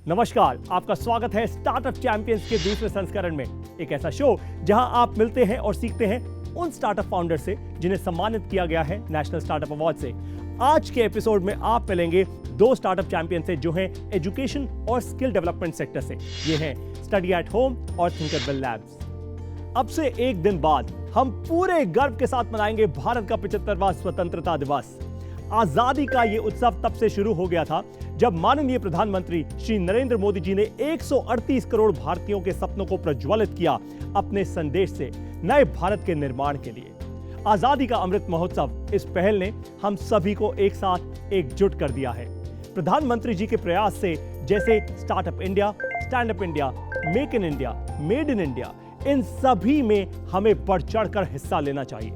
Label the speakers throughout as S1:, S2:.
S1: नमस्कार, आपका स्वागत है स्टार्टअप चैंपियंस के दूसरे संस्करण में। एक ऐसा शो जहां आप मिलते हैं और सीखते हैं उन स्टार्टअप फाउंडर से जिन्हें सम्मानित किया गया है नेशनल स्टार्टअप अवार्ड से। आज के एपिसोड में आप मिलेंगे दो स्टार्टअप चैंपियन से जो हैं एजुकेशन और स्किल डेवलपमेंट सेक्टर से। ये हैं स्टडी एट होम और थिंकरवेल लैब्स। अब से एक दिन बाद हम पूरे गर्व के साथ मनाएंगे भारत का 75वां स्वतंत्रता दिवस। आजादी का ये उत्सव तब से शुरू हो गया था जब माननीय प्रधानमंत्री श्री नरेंद्र मोदी जी ने 138 करोड़ भारतीयों के सपनों को प्रज्वलित किया अपने संदेश से नए भारत के निर्माण के लिए। आजादी का अमृत महोत्सव इस पहल ने हम सभी को एक साथ एकजुट कर दिया है। प्रधानमंत्री जी के प्रयास से जैसे startup India, stand up India, make in India, made in India, इन सभी में हमें बढ़ चढ़कर हिस्सा लेना चाहिए।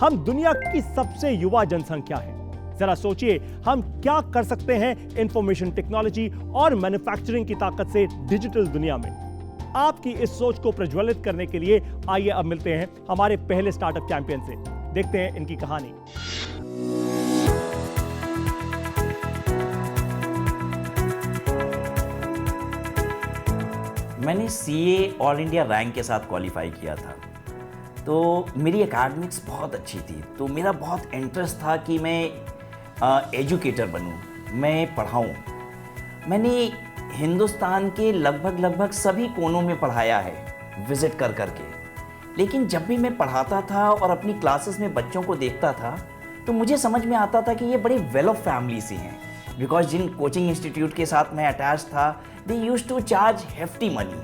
S1: हम दुनिया की सबसे युवा जनसंख्या है। जरा सोचिए हम क्या कर सकते हैं इंफॉर्मेशन टेक्नोलॉजी और मैन्युफैक्चरिंग की ताकत से डिजिटल दुनिया में। आपकी इस सोच को प्रज्वलित करने के लिए आइए अब मिलते हैं हमारे पहले स्टार्टअप चैंपियन से। देखते हैं इनकी कहानी।
S2: मैंने सीए ऑल इंडिया रैंक के साथ क्वालिफाई किया था, तो मेरी एकेडमिक्स बहुत अच्छी थी। तो मेरा बहुत इंटरेस्ट था कि मैं एजुकेटर बनूं, मैं पढ़ाऊं। मैंने हिंदुस्तान के लगभग सभी कोनों में पढ़ाया है विज़िट कर करके। लेकिन जब भी मैं पढ़ाता था और अपनी क्लासेस में बच्चों को देखता था तो मुझे समझ में आता था कि ये बड़े वेल ऑफ फैमिली से हैं। बिकॉज जिन कोचिंग इंस्टीट्यूट के साथ मैं अटैच था, they used to charge hefty money.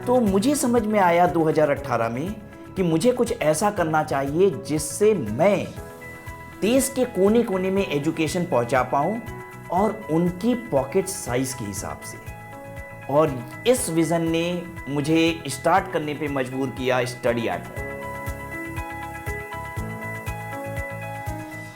S2: तो मुझे समझ में आया 2018 में कि मुझे कुछ ऐसा करना चाहिए जिससे मैं देश के कोने कोने में एजुकेशन पहुंचा पाऊं और उनकी पॉकेट साइज के हिसाब से। और इस विजन ने मुझे स्टार्ट करने पे मजबूर किया स्टडी एट होम।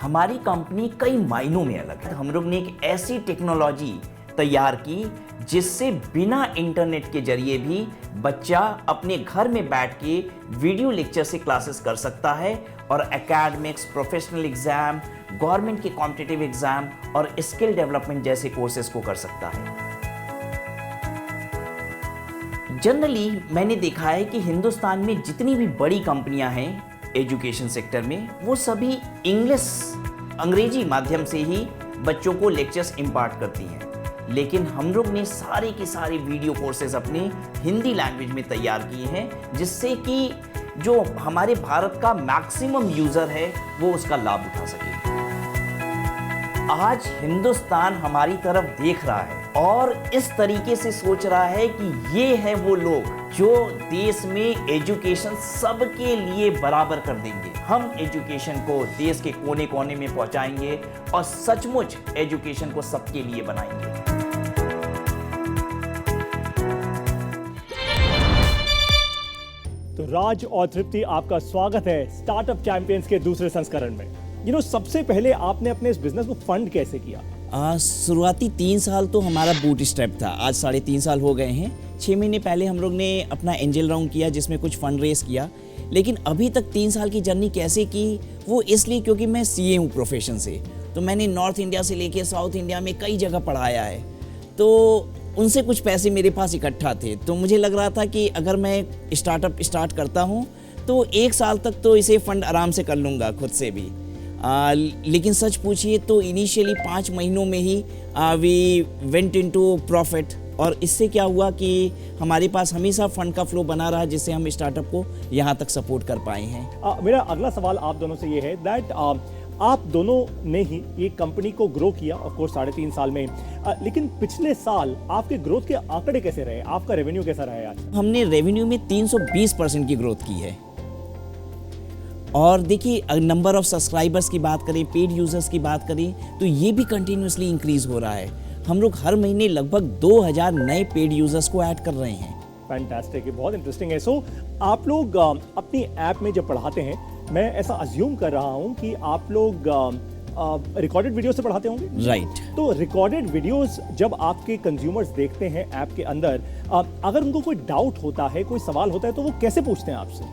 S2: हमारी कंपनी कई मायनों में अलग है। हम लोग ने एक ऐसी टेक्नोलॉजी तैयार की जिससे बिना इंटरनेट के जरिए भी बच्चा अपने घर में बैठ के वीडियो लेक्चर से क्लासेस कर सकता है और एकेडमिक्स, प्रोफेशनल एग्जाम, गवर्नमेंट के कॉम्पिटिटिव एग्जाम और स्किल डेवलपमेंट जैसे कोर्सेज को कर सकता है। जनरली मैंने देखा है कि हिंदुस्तान में जितनी भी बड़ी कंपनियां हैं एजुकेशन सेक्टर में, वो सभी अंग्रेजी माध्यम से ही बच्चों को लेक्चर्स इम्पार्ट करती हैं। लेकिन हम लोग ने सारे के सारे वीडियो कोर्सेज अपने हिंदी लैंग्वेज में तैयार किए हैं, जिससे कि जो हमारे भारत का मैक्सिमम यूजर है वो उसका लाभ उठा सके। आज हिंदुस्तान हमारी तरफ देख रहा है और इस तरीके से सोच रहा है कि ये है वो लोग जो देश में एजुकेशन सबके लिए बराबर कर देंगे। हम एजुकेशन को देश के कोने कोने में पहुंचाएंगे और सचमुच एजुकेशन को सबके लिए बनाएंगे।
S1: तो राज और तृप्ति, आपका स्वागत है स्टार्टअप चैंपियंस के दूसरे संस्करण में। सबसे पहले आपने अपने इस बिजनेस को फंड कैसे किया?
S2: शुरुआती 3 साल तो हमारा बूट स्टेप था। आज 3.5 साल हो गए हैं। 6 महीने पहले हम लोग ने अपना एंजल राउंड किया जिसमें कुछ फंड रेस किया। लेकिन अभी तक 3 साल की जर्नी कैसे की, वो इसलिए क्योंकि मैं सीए हूँ प्रोफेशन से। तो मैंने नॉर्थ इंडिया से लेके साउथ इंडिया में कई जगह पढ़ाया है, तो उनसे कुछ पैसे मेरे पास इकट्ठा थे। तो मुझे लग रहा था कि अगर मैं स्टार्टअप स्टार्ट करता हूँ तो 1 साल तक तो इसे फंड आराम से कर लूँगा खुद से भी। लेकिन सच पूछिए तो इनिशियली 5 महीनों में ही वी वेंट इनटू प्रॉफिट। और इससे क्या हुआ कि हमारे पास हमेशा फंड का फ्लो बना रहा, जिससे हम स्टार्टअप को यहाँ तक सपोर्ट कर पाए हैं।
S1: मेरा अगला सवाल आप दोनों से ये है दैट आप दोनों ने ही ये कंपनी को ग्रो किया ऑफ कोर्स 3.5 साल में। लेकिन पिछले साल आपके ग्रोथ के आंकड़े कैसे रहे? आपका रेवेन्यू कैसा रहा है आज?
S2: हमने रेवेन्यू में 320% की ग्रोथ की है। और देखिए, नंबर ऑफ सब्सक्राइबर्स की बात करें, पेड यूजर्स की बात करें, तो ये भी कंटिन्यूसली इंक्रीज हो रहा है। हम लोग हर महीने लगभग 2000 नए पेड यूजर्स को ऐड कर रहे हैं।
S1: फैंटास्टिक, ये बहुत इंटरेस्टिंग है। सो आप लोग अपनी ऐप में जब पढ़ाते हैं, मैं ऐसा अज्यूम कर रहा हूँ कि आप लोग रिकॉर्डेड वीडियो से पढ़ाते होंगे?
S2: राइट।
S1: तो रिकॉर्डेड वीडियोस जब आपके कंज्यूमर्स देखते हैं ऐप के अंदर, अगर उनको कोई डाउट होता है, कोई सवाल होता है, तो वो कैसे पूछते हैं आपसे?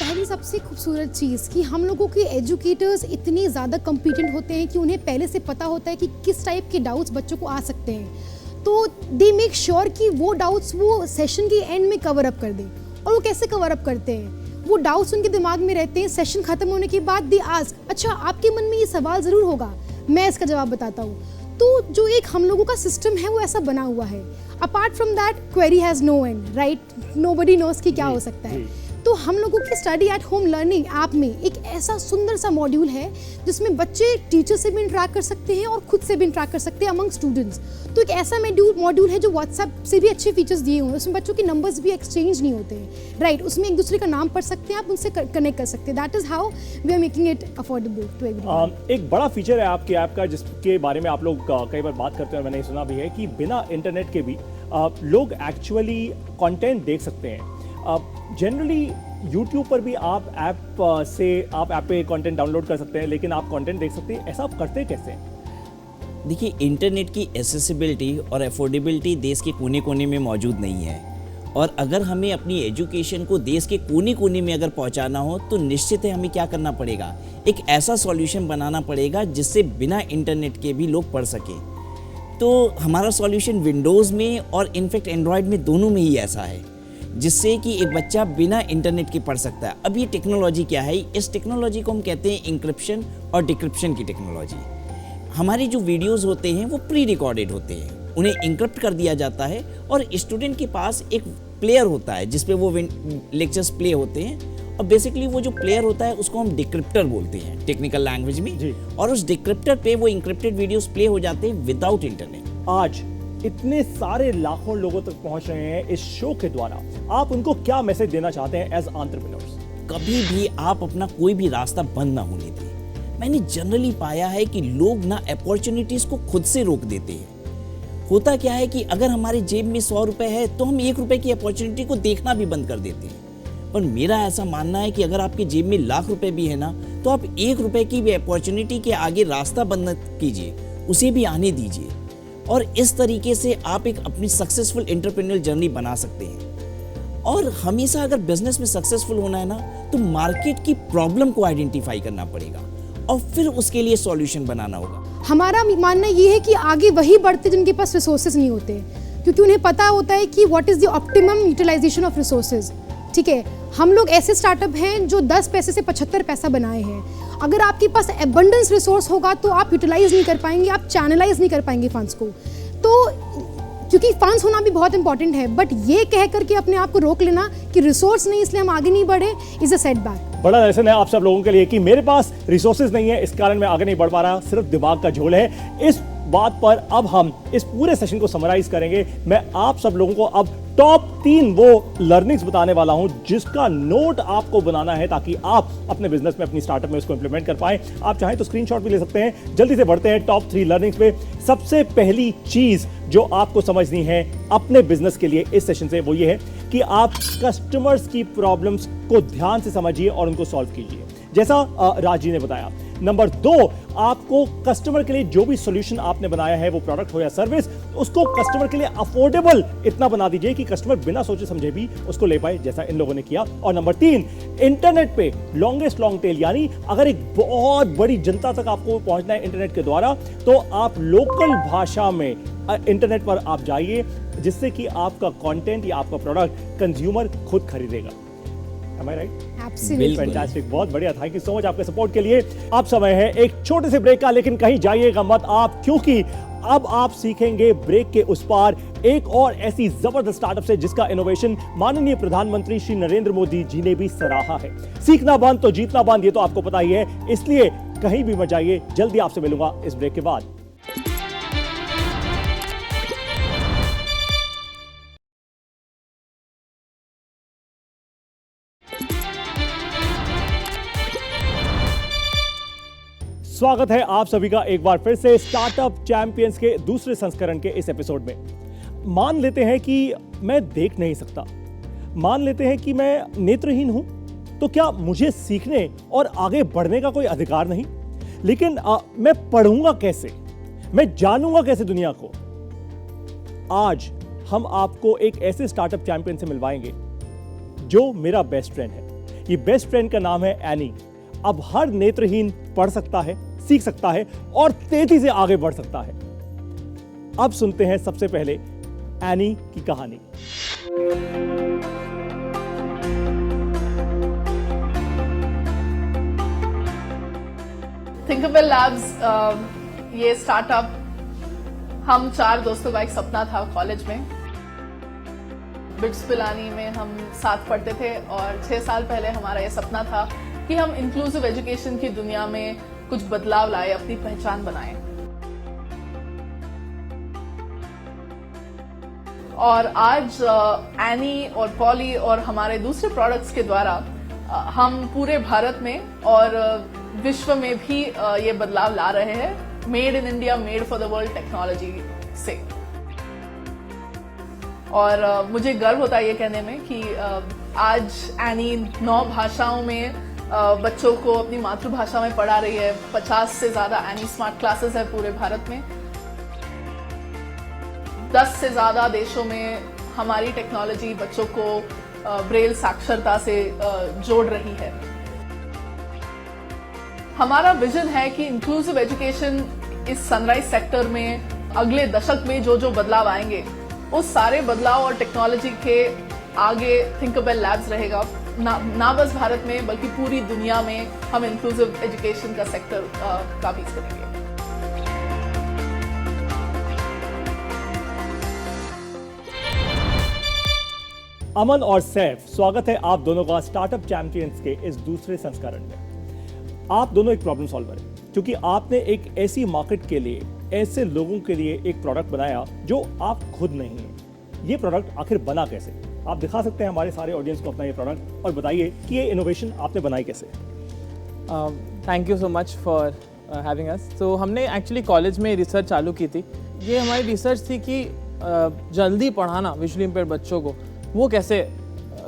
S3: पहली सबसे खूबसूरत चीज़ कि हम लोगों के एजुकेटर्स इतने ज़्यादा कॉम्पिटेंट होते हैं कि उन्हें पहले से पता होता है कि किस टाइप के डाउट्स बच्चों को आ सकते हैं। तो दे मेक श्योर कि वो डाउट्स वो सेशन के एंड में कवर अप कर दें। और वो कैसे कवर अप करते हैं? वो डाउट्स उनके दिमाग में रहते हैं, सेशन खत्म होने के बाद दे आस्क, अच्छा आपके मन में ये सवाल ज़रूर होगा, मैं इसका जवाब बताता हूँ। तो जो एक हम लोगों का सिस्टम है वो ऐसा बना हुआ है। Apart from that query has no end, right, nobody knows कि क्या हो सकता है। तो हम लोगों की study at home learning app में एक ऐसा सुंदर सा मॉड्यूल है जिसमें बच्चे टीचर से भी इंटरेक्ट कर सकते हैं और खुद से भी इंटरेक्ट कर सकते हैं अमंग स्टूडेंट्स। तो एक ऐसा मॉड्यूल है जो व्हाट्सएप से भी अच्छे फीचर्स दिए हुए हैं, उसमें बच्चों के नंबर्स भी एक्सचेंज नहीं होते हैं, राइट, उसमें एक दूसरे का नाम पढ़ सकते हैं, आप उनसे कनेक्ट कर सकते हैं। That is how we are making it affordable to everyone.
S1: एक बड़ा फीचर है आपके ऐप का जिसके बारे में आप लोग कई बार बात करते हैं, मैंने सुना भी है कि बिना इंटरनेट के भी लोग एक्चुअली कंटेंट देख सकते हैं। जनरली YouTube पर भी आप ऐप पे कंटेंट डाउनलोड कर सकते हैं, लेकिन आप कंटेंट देख सकते हैं। ऐसा आप करते कैसे हैं?
S2: देखिए, इंटरनेट की एसेसिबिलिटी और अफोर्डेबिलिटी देश के कोने कोने में मौजूद नहीं है, और अगर हमें अपनी एजुकेशन को देश के कोने कोने में अगर पहुंचाना हो तो निश्चित है हमें क्या करना पड़ेगा, एक ऐसा सॉल्यूशन बनाना पड़ेगा जिससे बिना इंटरनेट के भी लोग पढ़ सकें। तो हमारा सॉल्यूशन विंडोज़ में और इनफैक्ट एंड्रॉयड में दोनों में ही ऐसा है, जिससे कि एक बच्चा बिना इंटरनेट के पढ़ सकता है। अब ये टेक्नोलॉजी क्या है? इस टेक्नोलॉजी को हम कहते हैं इंक्रिप्शन और डिक्रिप्शन की टेक्नोलॉजी। हमारे जो वीडियोस होते हैं वो प्री रिकॉर्डेड होते हैं, उन्हें इंक्रिप्ट कर दिया जाता है और स्टूडेंट के पास एक प्लेयर होता है जिस पे वो लेक्चर्स प्ले होते हैं, और बेसिकली वो जो प्लेयर होता है उसको हम डिक्रिप्टर बोलते हैं टेक्निकल लैंग्वेज में, और उस डिक्रिप्टर पे वो इंक्रिप्टेड वीडियोस प्ले हो जाते हैं विदाउट इंटरनेट।
S1: आज इतने सारे लाखों लोगों तक पहुंच रहे हैं इस शो के द्वारा, आप उनको क्या मैसेज देना चाहते हैं एज एंटरप्रेन्योर्स?
S2: कभी भी आप अपना कोई भी रास्ता बंद ना होने दें। मैंने जनरली पाया है कि लोग ना अपॉर्चुनिटीज को खुद से रोक देते हैं। होता क्या है कि अगर हमारे जेब में 100 रुपए है तो हम 1 रुपए की अपॉर्चुनिटी को देखना भी बंद कर देते हैं। पर मेरा ऐसा मानना है कि अगर आपके जेब में लाख रुपए भी है ना, तो आप 1 रुपए की भी अपॉर्चुनिटी के आगे रास्ता बंद न कीजिए, उसे भी आने दीजिए, और इस तरीके से आप एक अपनी सक्सेसफुल एंटरप्रेन्योर जर्नी बना सकते हैं। और हमेशा अगर बिजनेस में सक्सेसफुल होना है ना, तो मार्केट की प्रॉब्लम को आइडेंटिफाई करना पड़ेगा और फिर उसके लिए सॉल्यूशन बनाना होगा।
S3: हमारा मानना ये है कि आगे वही बढ़ते जिनके पास रिसोर्सेज नहीं होते, क्योंकि उन्हें पता होता है कि what is the optimum utilization of resources. ठीक है, हम लोग ऐसे स्टार्टअप हैं जो 10 पैसे से 75 पैसा बनाए हैं। अगर आपके पास एबंडेंस रिसोर्स होगा तो आप यूटिलाइज नहीं कर पाएंगे, आप चैनलाइज नहीं कर पाएंगे फंड्स को। तो क्योंकि फंड्स होना भी बहुत इंपॉर्टेंट है, बट ये कह करके अपने आप को रोक लेना कि रिसोर्स नहीं इसलिए हम आगे नहीं बढ़े इज अ सेटबैक।
S1: बड़ा लेसन है आप सब लोगों के लिए कि मेरे पास रिसोर्सेज नहीं है, इस कारण मैं आगे नहीं बढ़ पा रहा, सिर्फ दिमाग का झोल है। इस बात पर अब हम इस पूरे सेशन को समराइज करेंगे। मैं आप सब लोगों को अब टॉप 3 वो लर्निंग्स बताने वाला हूं जिसका नोट आपको बनाना है ताकि आप अपने बिजनेस में, अपनी स्टार्टअप में उसको इंप्लीमेंट कर पाएं। आप चाहें तो स्क्रीनशॉट भी ले सकते हैं। जल्दी से बढ़ते हैं टॉप 3 लर्निंग्स पे। सबसे पहली चीज जो आपको समझनी है अपने बिजनेस के लिए इस सेशन से, वो ये है कि आप कस्टमर्स की प्रॉब्लम्स को ध्यान से समझिए और उनको सॉल्व कीजिए, जैसा राज जी ने बताया। नंबर 2, आपको कस्टमर के लिए जो भी सॉल्यूशन आपने बनाया है, वो प्रोडक्ट हो या सर्विस, उसको कस्टमर के लिए अफोर्डेबल इतना बना दीजिए कि कस्टमर बिना सोचे समझे भी उसको ले पाए, जैसा इन लोगों ने किया। और नंबर 3, इंटरनेट पे लॉन्गेस्ट लॉन्ग टेल, यानी अगर एक बहुत बड़ी जनता तक आपको पहुंचना है इंटरनेट के द्वारा, तो आप लोकल भाषा में इंटरनेट पर आप जाइए, जिससे कि आपका कंटेंट या आपका प्रोडक्ट कंज्यूमर खुद खरीदेगा। Am I right?
S3: Absolutely.
S1: Fantastic, बहुत बढ़िया। थैंक यू सो मच आपके सपोर्ट के लिए। अब समय है एक छोटे से ब्रेक का, लेकिन कहीं जाइएगा मत आप, क्योंकि अब आप सीखेंगे ब्रेक के उस पार एक और ऐसी जबरदस्त स्टार्टअप से जिसका इनोवेशन माननीय प्रधानमंत्री श्री नरेंद्र मोदी जी ने भी सराहा है। सीखना बंद तो जीतना बंद, ये तो आपको पता ही है, इसलिए कहीं भी मत जाइए। जल्दी आपसे मिलूंगा इस ब्रेक के बाद। स्वागत है आप सभी का एक बार फिर से स्टार्टअप चैंपियंस के दूसरे संस्करण के इस एपिसोड में। मान लेते हैं कि मैं देख नहीं सकता, मान लेते हैं कि मैं नेत्रहीन हूं, तो क्या मुझे सीखने और आगे बढ़ने का कोई अधिकार नहीं? लेकिन मैं पढ़ूंगा कैसे, मैं जानूंगा कैसे दुनिया को? आज हम आपको एक ऐसे स्टार्टअप चैंपियन से मिलवाएंगे जो मेरा बेस्ट फ्रेंड है। ये बेस्ट फ्रेंड का नाम है एनी। अब हर नेत्रहीन पढ़ सकता है, सीख सकता है और तेजी से आगे बढ़ सकता है। अब सुनते हैं सबसे पहले एनी की कहानी।
S4: थिंकबल लैब्स ये स्टार्टअप हम 4 दोस्तों का एक सपना था कॉलेज में। बिट्स पिलानी में हम साथ पढ़ते थे और 6 साल पहले हमारा ये सपना था कि हम इंक्लूसिव एजुकेशन की दुनिया में कुछ बदलाव लाए, अपनी पहचान बनाएं। और आज एनी और पॉली और हमारे दूसरे प्रोडक्ट्स के द्वारा हम पूरे भारत में और विश्व में भी ये बदलाव ला रहे हैं। Made in India, made for the world technology से। और मुझे गर्व होता है ये कहने में कि आज एनी 9 भाषाओं में बच्चों को अपनी मातृभाषा में पढ़ा रही है। 50 से ज्यादा एनी स्मार्ट क्लासेस है पूरे भारत में। 10 से ज्यादा देशों में हमारी टेक्नोलॉजी बच्चों को ब्रेल साक्षरता से जोड़ रही है। हमारा विजन है कि इंक्लूसिव एजुकेशन इस सनराइज सेक्टर में अगले दशक में जो बदलाव आएंगे, उस सारे बदलाव और टेक्नोलॉजी के आगे थिंकबल लैब्स रहेगा। ना बस भारत में बल्कि पूरी दुनिया में हम इंक्लूसिव एजुकेशन का सेक्टर काबिज करेंगे।
S1: अमन और सैफ, स्वागत है आप दोनों का स्टार्टअप चैंपियंस के इस दूसरे संस्करण में। आप दोनों एक प्रॉब्लम सॉल्वर हैं क्योंकि आपने एक ऐसी मार्केट के लिए, ऐसे लोगों के लिए एक प्रोडक्ट बनाया जो आप खुद नहीं हैं। ये प्रोडक्ट आखिर बना कैसे? आप दिखा सकते हैं हमारे सारे ऑडियंस को अपना ये प्रोडक्ट और बताइए कि ये इनोवेशन आपने बनाई कैसे?
S5: Thank you so much for having us. तो हमने एक्चुअली कॉलेज में रिसर्च चालू की थी। ये हमारी रिसर्च थी कि जल्दी पढ़ाना विजुअली इम्पेयर्ड बच्चों को वो कैसे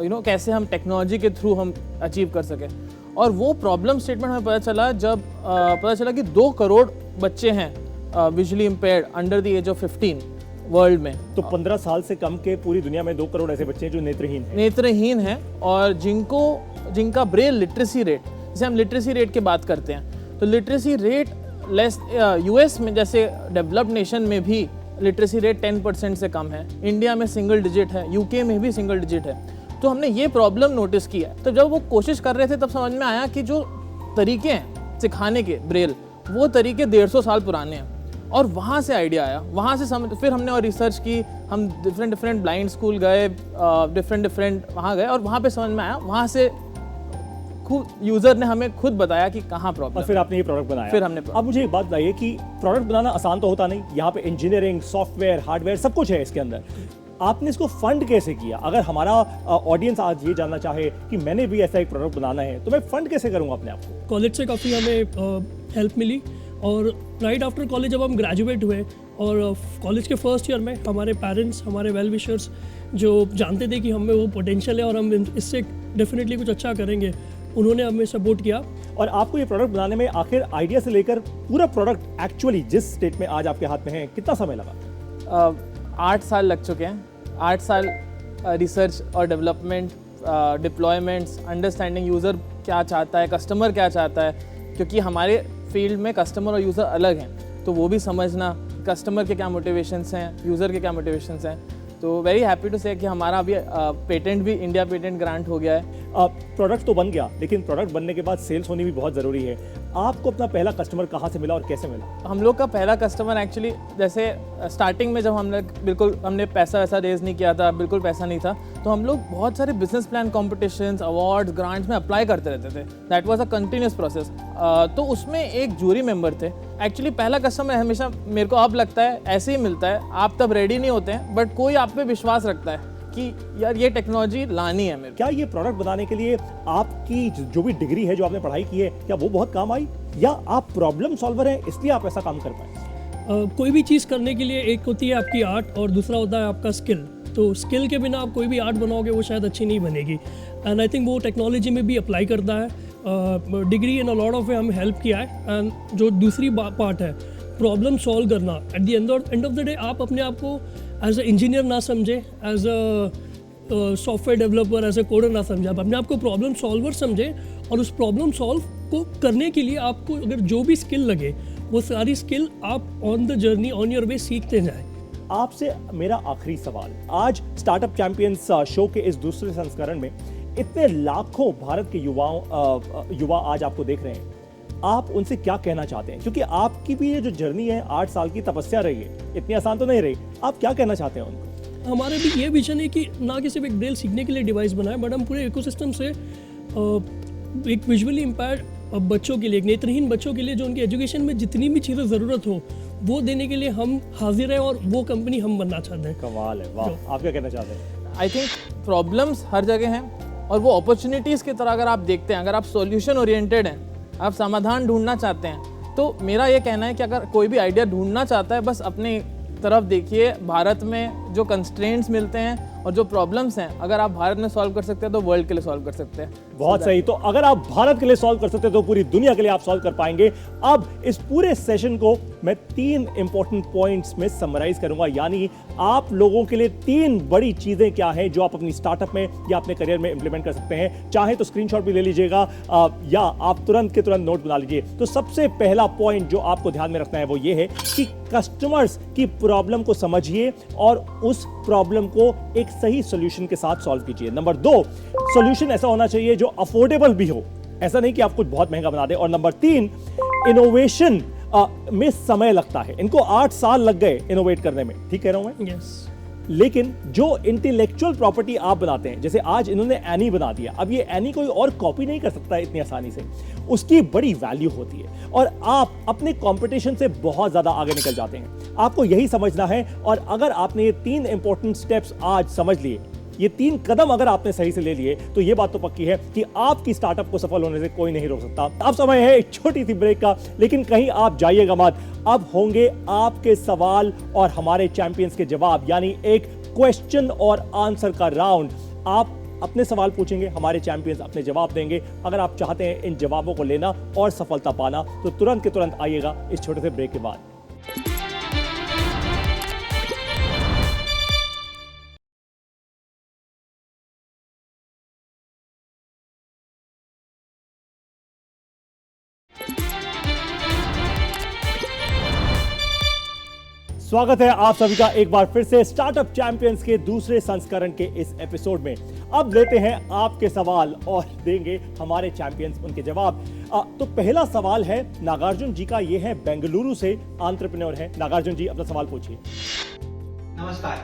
S5: कैसे हम टेक्नोलॉजी के थ्रू हम अचीव कर सकें। और वो प्रॉब्लम स्टेटमेंट हमें पता चला जब पता चला कि 2 करोड़ बच्चे हैं visually impaired under the age of 15 world में।
S1: तो 15 साल से कम के पूरी दुनिया में 2 करोड़ ऐसे बच्चे हैं जो नेत्रहीन हैं और जिनका ब्रेल लिटरेसी रेट, जैसे हम लिटरेसी रेट की बात करते हैं तो लिटरेसी रेट लेस यूएस में जैसे डेवलप्ड नेशन में भी लिटरेसी रेट 10% से कम है। इंडिया में सिंगल डिजिट है, यूके में भी सिंगल डिजिट है। तो हमने ये प्रॉब्लम नोटिस किया। तो जब वो कोशिश कर रहे थे तब समझ में आया कि जो तरीके हैं सिखाने के ब्रेल, वो तरीके 150 साल पुराने हैं। और वहाँ से आइडिया आया, वहाँ से फिर हमने और रिसर्च की। हम डिफरेंट ब्लाइंड स्कूल गए, डिफरेंट वहाँ गए और वहाँ पे समझ में आया। वहाँ से खुद यूजर ने हमें खुद बताया कि कहाँ प्रॉब्लम। और फिर आपने ये प्रोडक्ट बनाया।
S5: फिर हमने
S1: अब मुझे एक बात बताइए कि प्रोडक्ट बनाना आसान तो होता नहीं। यहाँ पे इंजीनियरिंग, सॉफ्टवेयर, हार्डवेयर सब कुछ है इसके अंदर। आपने इसको फंड कैसे किया? अगर हमारा ऑडियंस आज ये जानना चाहे कि मैंने भी ऐसा एक प्रोडक्ट बनाना है तो मैं फंड कैसे करूँगा अपने आप को?
S6: कॉलेज से काफ़ी हमें हेल्प मिली और राइट आफ्टर कॉलेज जब हम ग्रेजुएट हुए और कॉलेज के फर्स्ट ईयर में हमारे पेरेंट्स, हमारे वेल विशर्स जो जानते थे कि हमें वो पोटेंशियल है और हम इससे डेफिनेटली कुछ अच्छा करेंगे, उन्होंने हमें सपोर्ट किया।
S1: और आपको ये प्रोडक्ट बनाने में आखिर आइडिया से लेकर पूरा प्रोडक्ट एक्चुअली जिस स्टेट में आज आपके हाथ में है कितना समय लगा?
S5: 8 साल लग चुके हैं। 8 साल रिसर्च और डेवलपमेंट, डिप्लॉयमेंट्स, अंडरस्टैंडिंग यूज़र क्या चाहता है, कस्टमर क्या चाहता है, क्योंकि हमारे फील्ड में कस्टमर और यूज़र अलग हैं। तो वो भी समझना, कस्टमर के क्या मोटिवेशंस हैं, यूज़र के क्या मोटिवेशंस हैं। तो वेरी हैप्पी टू से कि हमारा अभी पेटेंट भी इंडिया पेटेंट ग्रांट हो गया है।
S1: प्रोडक्ट तो बन गया, लेकिन प्रोडक्ट बनने के बाद सेल्स होनी भी बहुत ज़रूरी है। आपको अपना पहला कस्टमर कहाँ से मिला और कैसे मिला?
S5: हम लोग का पहला कस्टमर एक्चुअली जैसे स्टार्टिंग में जब हमने पैसा वैसा रेज नहीं किया था, बिल्कुल पैसा नहीं था, तो हम लोग बहुत सारे business plan competitions, awards, grants में अप्लाई करते रहते थे। That was a continuous process. तो उसमें एक जूरी मेंबर थे। एक्चुअली पहला कस्टमर हमेशा मेरे को अब लगता है ऐसे ही मिलता है, आप तब रेडी नहीं होते हैं बट कोई आप पे विश्वास रखता है कि यार ये टेक्नोलॉजी लानी है मेरे।
S1: क्या ये प्रोडक्ट बनाने के लिए आपकी जो भी डिग्री है, जो आपने पढ़ाई की है, क्या वो बहुत काम आई, या आप प्रॉब्लम सॉल्वर हैं इसलिए आप ऐसा काम कर पाए?
S6: कोई भी चीज़ करने के लिए एक होती है आपकी आर्ट और दूसरा होता है आपका स्किल। तो स्किल के बिना आप कोई भी आर्ट बनाओगे वो शायद अच्छी नहीं बनेगी। एंड आई थिंक वो टेक्नोलॉजी में भी अप्लाई करता है। Degree in a lot of way हमें हेल्प किया है। एंड जो दूसरी पार्ट है प्रॉब्लम सॉल्व करना, at the end of the day आप अपने आप को एज अ इंजीनियर ना समझे, as a software developer, as a coder ना समझे, आप अपने आप को प्रॉब्लम सॉल्वर समझे और उस प्रॉब्लम सॉल्व को करने के लिए आपको अगर जो भी स्किल लगे वो सारी स्किल आप on the journey on your way सीखते जाएं।
S1: आपसे मेरा आखिरी सवाल, आज स्टार्टअप चैंपियंस शो के इस दूसरे संस्करण में इतने लाखों भारत के युवा आज आपको देख रहे हैं, आप उनसे क्या कहना चाहते हैं? क्योंकि आपकी भी ये जो जर्नी है 8 साल की तपस्या रही है, इतनी आसान तो नहीं रही, आप क्या कहना चाहते हैं उनको?
S6: हमारे भी ये विजन है कि ना कि सिर्फ एक ब्रेल सीखने के लिए डिवाइस बनाए, बट हम पूरे इकोसिस्टम से एक विजुअली इम्पायर्ड बच्चों के लिए, एक नेत्रहीन बच्चों के लिए जो उनके एजुकेशन में जितनी भी चीज़ें ज़रूरत हो वो देने के लिए हम हाजिर हैं और वो कंपनी हम बनना चाहते हैं।
S1: कमाल है, वाह। आप क्या कहना चाहते हैं?
S5: आई थिंक प्रॉब्लम्स हर जगह हैं और वो अपॉर्चुनिटीज़ की तरह अगर आप देखते हैं, अगर आप सॉल्यूशन ओरिएंटेड हैं, आप समाधान ढूंढना चाहते हैं, तो मेरा ये कहना है कि अगर कोई भी आइडिया ढूंढना चाहता है बस अपनी तरफ देखिए। भारत में जो कंस्ट्रेंट्स मिलते हैं और जो प्रॉब्लम्स हैं, अगर आप भारत में सॉल्व कर सकते हैं तो वर्ल्ड के लिए सॉल्व कर सकते हैं।
S1: बहुत सही। तो अगर आप भारत के लिए सॉल्व कर सकते हैं तो पूरी दुनिया के लिए आप सॉल्व कर पाएंगे। अब इस पूरे सेशन को मैं 3 इंपॉर्टेंट पॉइंट्स में समराइज करूंगा, यानी आप लोगों के लिए 3 बड़ी चीजें क्या हैं जो आप अपनी स्टार्टअप में या अपने करियर में इंप्लीमेंट कर सकते हैं। चाहे तो स्क्रीनशॉट भी ले लीजिएगा या आप तुरंत के तुरंत नोट बना लीजिए। तो सबसे पहला पॉइंट जो आपको ध्यान में रखना है वो ये है कि कस्टमर्स की प्रॉब्लम को समझिए और उस प्रॉब्लम को एक सही सॉल्यूशन के साथ सॉल्व कीजिए। नंबर 2, सॉल्यूशन ऐसा होना चाहिए जो अफोर्डेबल भी हो, ऐसा नहीं कि आप कुछ बहुत महंगा बना दे। और नंबर 3, इनोवेशन में समय लगता है। इनको 8 साल लग गए इनोवेट करने में, ठीक कह रहा हूं मैं?
S6: यस।
S1: लेकिन जो इंटेलेक्चुअल प्रॉपर्टी आप बनाते हैं, जैसे आज इन्होंने एनी बना दिया, अब ये एनी कोई और कॉपी नहीं कर सकता इतनी आसानी से, उसकी बड़ी वैल्यू होती है और आप अपने कंपटीशन से बहुत ज्यादा आगे निकल जाते हैं। आपको यही समझना है और अगर आपने ये 3 इंपॉर्टेंट स्टेप्स आज समझ लिए, ये 3 कदम अगर आपने सही से ले लिए, तो ये बात तो पक्की है कि आपकी स्टार्टअप को सफल होने से कोई नहीं रोक सकता। अब समय है एक छोटी सी ब्रेक का, लेकिन कहीं आप जाइएगा मत। अब होंगे आपके सवाल और हमारे चैंपियंस के जवाब, यानी एक क्वेश्चन और आंसर का राउंड। आप अपने सवाल पूछेंगे, हमारे चैंपियंस अपने जवाब देंगे। अगर आप चाहते हैं इन जवाबों को लेना और सफलता पाना, तो तुरंत के तुरंत आइएगा इस छोटे से ब्रेक के बाद। स्वागत है आप सभी का एक बार फिर से स्टार्टअप चैंपियंस के दूसरे संस्करण के इस एपिसोड में। अब लेते हैं आपके सवाल और देंगे हमारे चैंपियंस उनके जवाब। तो पहला सवाल है नागार्जुन जी का, ये है बेंगलुरु से, एंटरप्रेन्योर है। नागार्जुन जी अपना सवाल पूछिए।
S7: नमस्कार,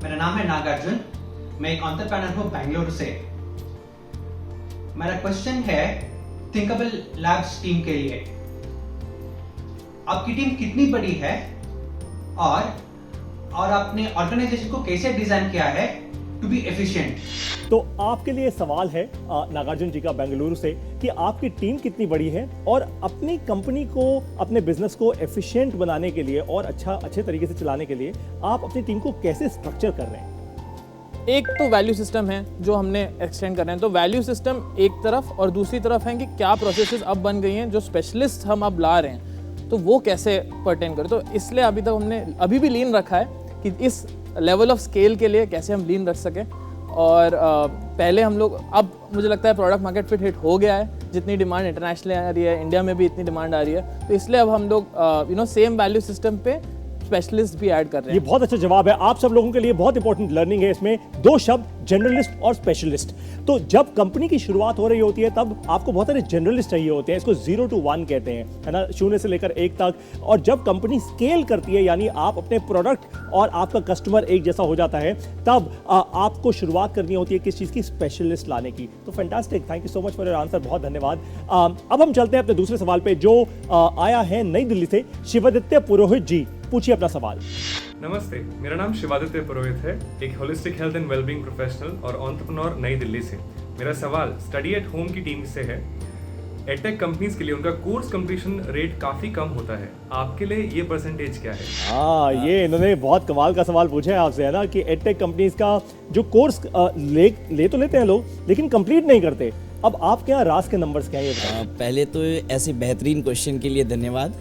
S7: मेरा नाम है नागार्जुन, मैं एक एंटरप्रेन्योर हूँ बेंगलुरु से। मेरा क्वेश्चन है थिंकेबल लैब्स टीम के लिए। आपकी टीम कितनी बड़ी है और आपने ऑर्गेनाइजेशन को कैसे डिजाइन किया है टू बी एफिशिएंट?
S1: तो आपके लिए सवाल है नागार्जुन जी का बेंगलुरु से कि आपकी टीम कितनी बड़ी है और अपनी कंपनी को, अपने बिजनेस को एफिशिएंट बनाने के लिए और अच्छे तरीके से चलाने के लिए आप अपनी टीम को कैसे स्ट्रक्चर कर रहे हैं?
S5: एक तो वैल्यू सिस्टम है जो हमने एक्सटेंड कर रहे हैं। तो वैल्यू सिस्टम एक तरफ और दूसरी तरफ है कि क्या प्रोसेसेस अब बन गई हैं जो स्पेशलिस्ट हम अब ला रहे हैं, तो वो कैसे पर्टेन करें। तो इसलिए अभी तक हमने अभी भी लीन रखा है कि इस लेवल ऑफ स्केल के लिए कैसे हम लीन रख सकें। और पहले हम लोग, अब मुझे लगता है प्रोडक्ट मार्केट फिट हिट हो गया है, जितनी डिमांड इंटरनेशनल आ रही है, इंडिया में भी इतनी डिमांड आ रही है, तो इसलिए अब हम लोग सेम वैल्यू सिस्टम पे स्पेशलिस्ट भी ऐड कर रहे हैं।
S1: ये बहुत अच्छा जवाब है। आप सब लोगों के लिए बहुत इंपॉर्टेंट लर्निंग है इसमें। 2 शब्द, जनरलिस्ट और स्पेशलिस्ट। तो जब कंपनी की शुरुआत हो रही होती है तब आपको बहुत सारे जनरलिस्ट चाहिए होते हैं, इसको 0 to 1 कहते हैं, है ना, 0 से लेकर 1 तक। और जब कंपनी स्केल करती है, यानी आप अपने प्रोडक्ट और आपका कस्टमर एक जैसा हो जाता है, तब आपको शुरुआत करनी होती है किस चीज़ की, स्पेशलिस्ट लाने की। तो fantastic, thank you so much for your answer, बहुत धन्यवाद। अब हम चलते हैं अपने दूसरे सवाल पे जो आया है नई दिल्ली से। शिवादित्य पुरोहित जी, पूछिए अपना सवाल।
S8: नमस्ते, मेरा नाम शिवादित्य पुरोहित है, एक holistic health and wellbeing professional और एंटरप्रेन्योर नई दिल्ली से। मेरा सवाल स्टडी एट होम की टीम से है। एडटेक कंपनीज के लिए उनका कोर्स कंप्लीशन रेट काफी कम होता है, आपके लिए ये परसेंटेज क्या है?
S1: हाँ, ये इन्होंने बहुत कमाल का सवाल पूछा है आपसे, है ना, कि एडटेक कंपनीज का जो कोर्स ले तो लेते हैं लोग, लेकिन कंप्लीट नहीं करते। अब आपके यहाँ रास के नंबर्स क्या है ये बताइए।
S2: पहले तो ऐसे बेहतरीन क्वेश्चन के लिए धन्यवाद।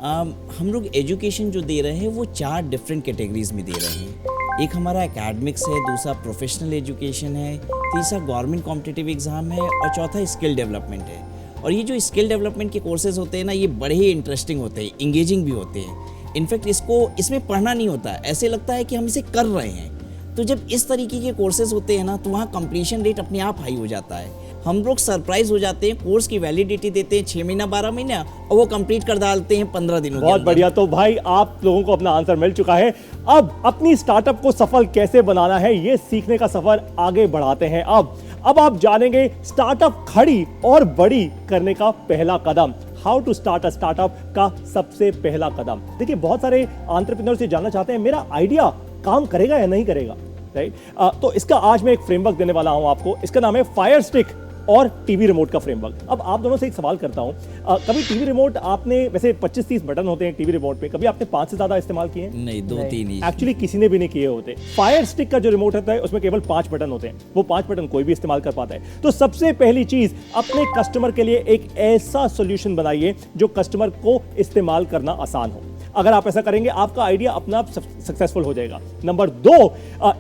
S2: हम लोग एजुकेशन जो दे रहे हैं वो 4 डिफरेंट कैटेगरीज में दे रहे हैं। एक हमारा एकेडमिक्स है, दूसरा प्रोफेशनल एजुकेशन है, तीसरा गवर्नमेंट कॉम्पिटिटिव एग्ज़ाम है और चौथा स्किल डेवलपमेंट है। और ये जो स्किल डेवलपमेंट के कोर्सेज होते हैं ना, ये बड़े ही इंटरेस्टिंग होते हैं, इंगेजिंग भी होते हैं। इनफैक्ट इसमें पढ़ना नहीं होता, ऐसे लगता है कि हम इसे कर रहे हैं। तो जब इस तरीके के कोर्सेज होते हैं ना, तो वहाँ कंप्लीशन रेट अपने आप हाई हो जाता है। हम लोग सरप्राइज हो जाते हैं, कोर्स की वैलिडिटी देते हैं 6 महीना 12 महीना और वो कंप्लीट कर डालते हैं 15 दिनों के
S1: बहुत
S2: अंदर।
S1: बढ़िया। तो भाई आप लोगों को अपना आंसर मिल चुका है। अब अपनी स्टार्टअप को सफल कैसे बनाना है, ये सीखने का सफर आगे बढ़ाते हैं। अब आप जानेंगे स्टार्टअप खड़ी और बड़ी करने का पहला कदम, how to start a startup का सबसे पहला कदम। देखिए, बहुत सारे एंटरप्रेन्योर से जानना चाहते हैं मेरा आइडिया काम करेगा या नहीं करेगा, राइट? तो इसका आज मैं एक फ्रेमवर्क देने वाला हूं आपको। इसका नाम है फायर स्टिक और टीवी रिमोट का फ्रेमवर्क। अब आप दोनों से एक सवाल करता हूं, कभी टीवी रिमोट आपने, वैसे 25-30 बटन होते हैं टीवी रिमोट में, कभी आपने 5 से ज्यादा इस्तेमाल किए हैं?
S2: नहीं, 2-3 ही।
S1: एक्चुअली किसी ने भी नहीं किए होते। फायर स्टिक का जो रिमोट होता है उसमें केवल 5 बटन होते हैं, वो 5 बटन कोई भी इस्तेमाल कर पाता है। तो सबसे पहली चीज, अपने कस्टमर के लिए एक ऐसा सॉल्यूशन बनाइए जो कस्टमर को इस्तेमाल करना आसान हो। अगर आप ऐसा करेंगे, आपका आइडिया अपना आप सक्सेसफुल हो जाएगा। नंबर 2,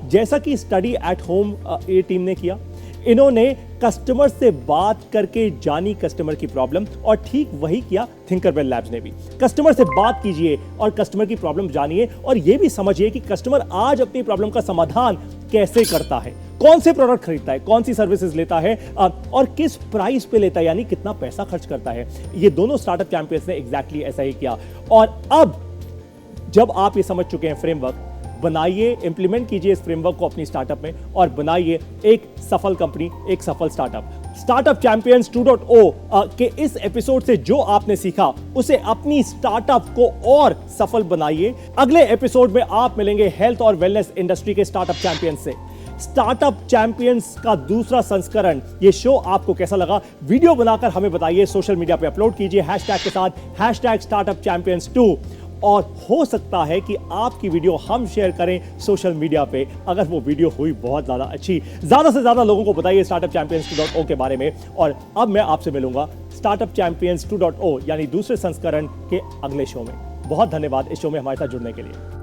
S1: जैसा कि स्टडी एट होम ये टीम ने किया, इन्होंने कस्टमर से बात करके जानी कस्टमर की प्रॉब्लम, और ठीक वही किया थिंकरबेल लैब्स ने भी। कस्टमर से बात कीजिए और कस्टमर की प्रॉब्लम जानिए, और यह भी समझिए कि कस्टमर आज अपनी प्रॉब्लम का समाधान कैसे करता है, कौन से प्रोडक्ट खरीदता है, कौन सी सर्विसेज लेता है और किस प्राइस पे लेता है, यानी कितना पैसा खर्च करता है। ये दोनों स्टार्टअप चैंपियंस ने एग्जैक्टली ऐसा ही किया। और अब जब आप ये समझ चुके हैं फ्रेमवर्क, बनाइए, इंप्लीमेंट कीजिए इस फ्रेमवर्क को अपनी स्टार्टअप में और बनाइए एक सफल कंपनी, एक सफल स्टार्टअप। स्टार्टअप चैंपियंस 2.0 के इस एपिसोड से जो आपने सीखा, उसे अपनी स्टार्टअप को और सफल बनाइए। अगले एपिसोड में आप मिलेंगे हेल्थ और वेलनेस इंडस्ट्री के स्टार्टअप चैंपियंस से। स्टार्टअप चैंपियंस का दूसरा संस्करण, ये शो आपको कैसा लगा, वीडियो बनाकर हमें बताइए, सोशल मीडिया पे अपलोड कीजिए हैशटैग के साथ #StartupChampions2। और हो सकता है कि आपकी वीडियो हम शेयर करें सोशल मीडिया पे, अगर वो वीडियो हुई बहुत ज़्यादा अच्छी। ज़्यादा से ज़्यादा लोगों को बताइए स्टार्टअप चैंपियंस 2.0 के बारे में। और अब मैं आपसे मिलूंगा स्टार्टअप चैंपियंस 2.0 यानी दूसरे संस्करण के अगले शो में। बहुत धन्यवाद इस शो में हमारे साथ जुड़ने के लिए।